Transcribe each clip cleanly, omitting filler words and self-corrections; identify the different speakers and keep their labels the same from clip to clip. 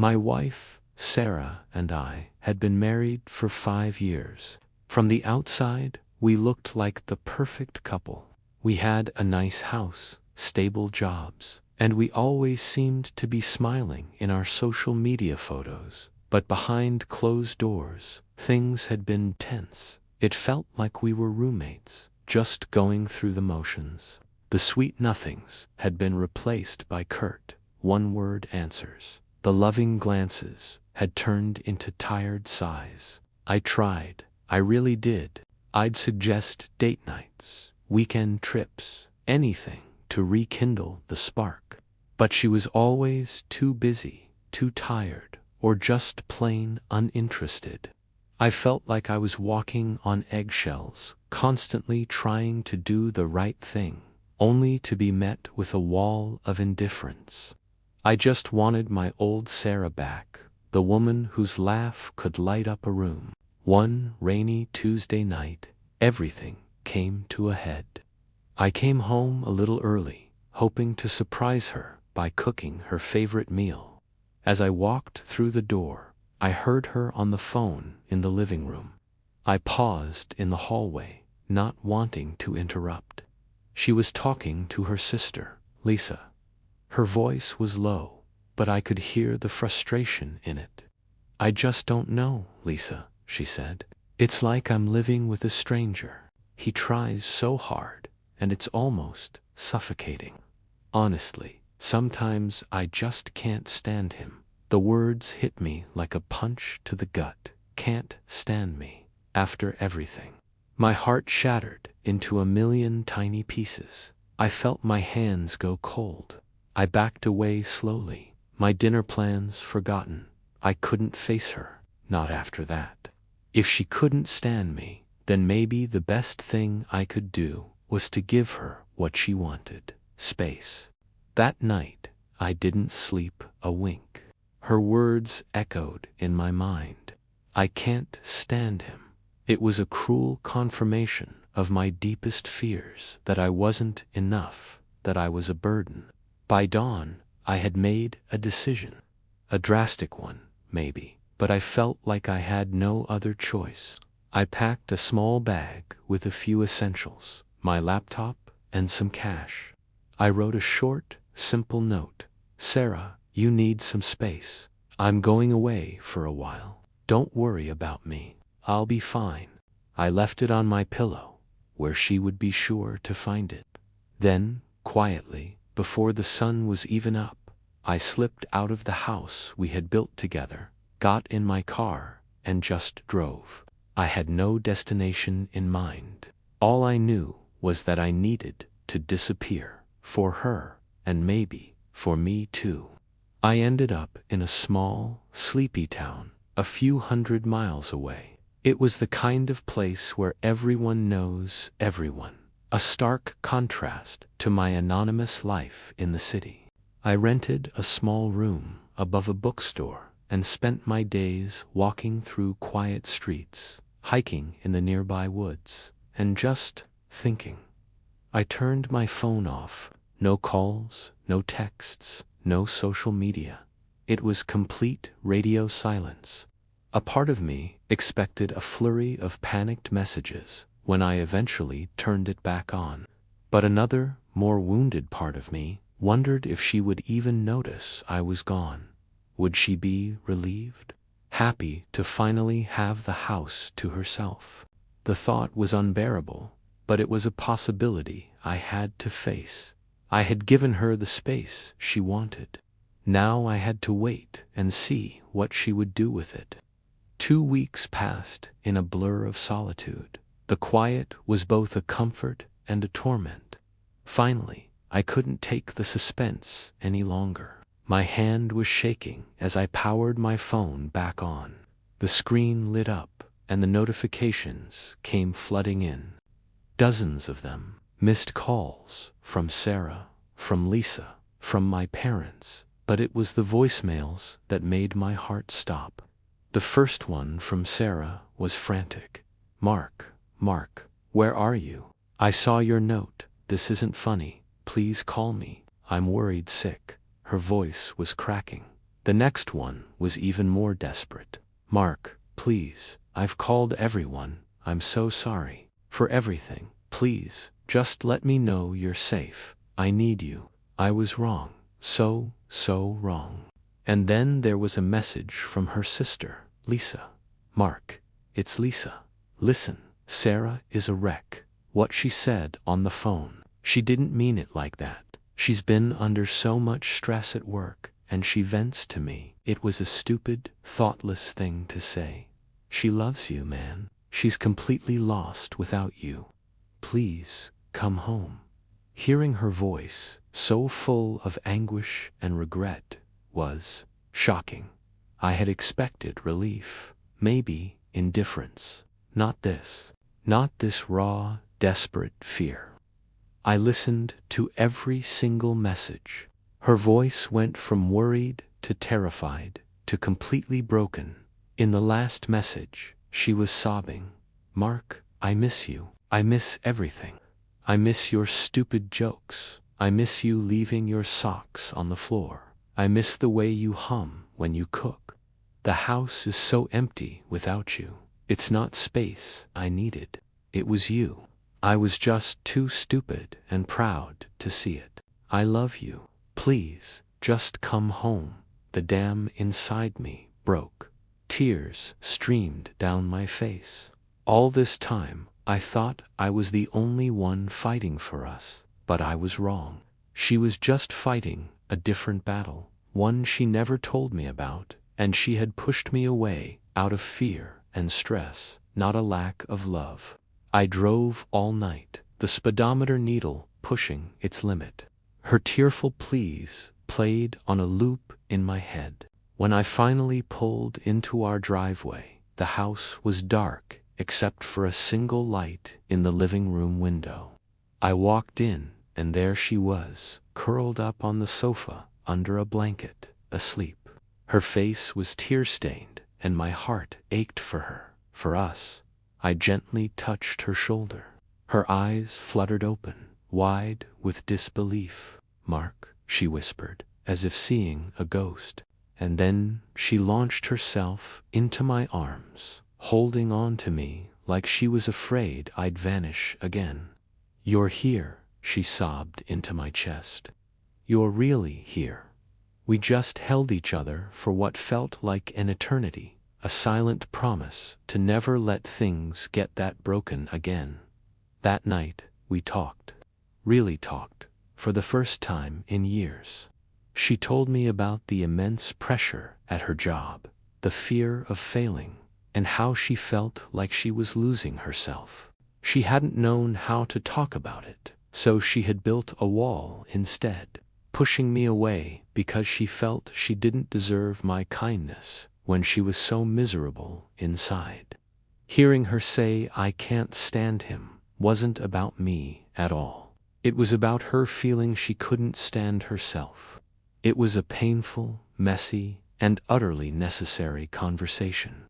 Speaker 1: My wife, Sarah, and I had been married for 5 years. From the outside, we looked like the perfect couple. We had a nice house, stable jobs, and we always seemed to be smiling in our social media photos. But behind closed doors, things had been tense. It felt like we were roommates, just going through the motions. The sweet nothings had been replaced by curt, one-word answers. The loving glances had turned into tired sighs. I tried, I really did. I'd suggest date nights, weekend trips, anything to rekindle the spark. But she was always too busy, too tired, or just plain uninterested. I felt like I was walking on eggshells, constantly trying to do the right thing, only to be met with a wall of indifference. I just wanted my old Sarah back, the woman whose laugh could light up a room. One rainy Tuesday night, everything came to a head. I came home a little early, hoping to surprise her by cooking her favorite meal. As I walked through the door, I heard her on the phone in the living room. I paused in the hallway, not wanting to interrupt. She was talking to her sister, Lisa. Her voice was low, but I could hear the frustration in it. "I just don't know, Lisa," she said. "It's like I'm living with a stranger. He tries so hard, and it's almost suffocating. Honestly, sometimes I just can't stand him." The words hit me like a punch to the gut. Can't stand me, after everything. My heart shattered into a million tiny pieces. I felt my hands go cold. I backed away slowly, my dinner plans forgotten. I couldn't face her, not after that. If she couldn't stand me, then maybe the best thing I could do was to give her what she wanted: space. That night, I didn't sleep a wink. Her words echoed in my mind. I can't stand him. It was a cruel confirmation of my deepest fears, that I wasn't enough, that I was a burden. By dawn, I had made a decision. A drastic one, maybe, but I felt like I had no other choice. I packed a small bag with a few essentials, my laptop, and some cash. I wrote a short, simple note. "Sarah, you need some space. I'm going away for a while. Don't worry about me. I'll be fine." I left it on my pillow, where she would be sure to find it. Then, quietly, before the sun was even up, I slipped out of the house we had built together, got in my car, and just drove. I had no destination in mind. All I knew was that I needed to disappear, for her, and maybe for me too. I ended up in a small, sleepy town, a few hundred miles away. It was the kind of place where everyone knows everyone, a stark contrast to my anonymous life in the city. I rented a small room above a bookstore and spent my days walking through quiet streets, hiking in the nearby woods, and just thinking. I turned my phone off. No calls, no texts, no social media. It was complete radio silence. A part of me expected a flurry of panicked messages when I eventually turned it back on. But another, more wounded part of me wondered if she would even notice I was gone. Would she be relieved? Happy to finally have the house to herself? The thought was unbearable, but it was a possibility I had to face. I had given her the space she wanted. Now I had to wait and see what she would do with it. 2 weeks passed in a blur of solitude. The quiet was both a comfort and a torment. Finally, I couldn't take the suspense any longer. My hand was shaking as I powered my phone back on. The screen lit up, and the notifications came flooding in. Dozens of them. Missed calls from Sarah, from Lisa, from my parents, but it was the voicemails that made my heart stop. The first one from Sarah was frantic. Mark, where are you? I saw your note. This isn't funny. Please call me. I'm worried sick." Her voice was cracking. The next one was even more desperate. "Mark, please, I've called everyone. I'm so sorry for everything. Please, just let me know you're safe. I need you. I was wrong. So wrong." And then there was a message from her sister, Lisa. "Mark, it's Lisa. Listen, Sarah is a wreck." What she said on the phone, she didn't mean it like that. "She's been under so much stress at work, and she vents to me." It was a stupid, thoughtless thing to say. "She loves you, man. She's completely lost without you. Please, come home." Hearing her voice, so full of anguish and regret, was shocking. I had expected relief, maybe indifference. Not this. Not this raw, desperate fear. I listened to every single message. Her voice went from worried to terrified to completely broken. In the last message, she was sobbing. "Mark, I miss you. I miss everything. I miss your stupid jokes. I miss you leaving your socks on the floor. I miss the way you hum when you cook. The house is so empty without you. It's not space I needed. It was you. I was just too stupid and proud to see it. I love you. Please, just come home." The dam inside me broke. Tears streamed down my face. All this time, I thought I was the only one fighting for us, but I was wrong. She was just fighting a different battle, one she never told me about, and she had pushed me away out of fear and stress, not a lack of love. I drove all night, the speedometer needle pushing its limit. Her tearful pleas played on a loop in my head. When I finally pulled into our driveway, the house was dark except for a single light in the living room window. I walked in, and there she was, curled up on the sofa under a blanket, asleep. Her face was tear-stained, and my heart ached for her, for us. I gently touched her shoulder. Her eyes fluttered open, wide with disbelief. "Mark," she whispered, as if seeing a ghost. And then she launched herself into my arms, holding on to me like she was afraid I'd vanish again. "You're here," she sobbed into my chest. "You're really here." We just held each other for what felt like an eternity, a silent promise to never let things get that broken again. That night, we talked. Really talked, for the first time in years. She told me about the immense pressure at her job, the fear of failing, and how she felt like she was losing herself. She hadn't known how to talk about it, so she had built a wall instead, pushing me away because she felt she didn't deserve my kindness when she was so miserable inside. Hearing her say, "I can't stand him," wasn't about me at all. It was about her feeling she couldn't stand herself. It was a painful, messy, and utterly necessary conversation.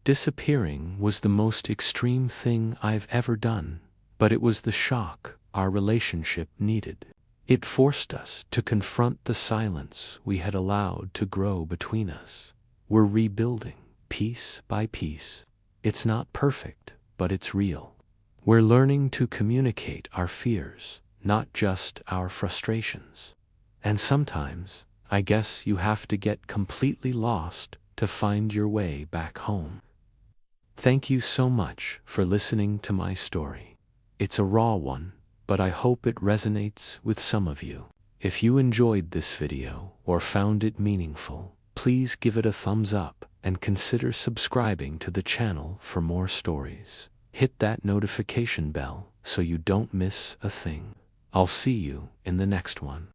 Speaker 1: Disappearing was the most extreme thing I've ever done, but it was the shock our relationship needed. It forced us to confront the silence we had allowed to grow between us. We're rebuilding, piece by piece. It's not perfect, but it's real. We're learning to communicate our fears, not just our frustrations. And sometimes, I guess you have to get completely lost to find your way back home. Thank you so much for listening to my story. It's a raw one, but I hope it resonates with some of you. If you enjoyed this video or found it meaningful, please give it a thumbs up and consider subscribing to the channel for more stories. Hit that notification bell so you don't miss a thing. I'll see you in the next one.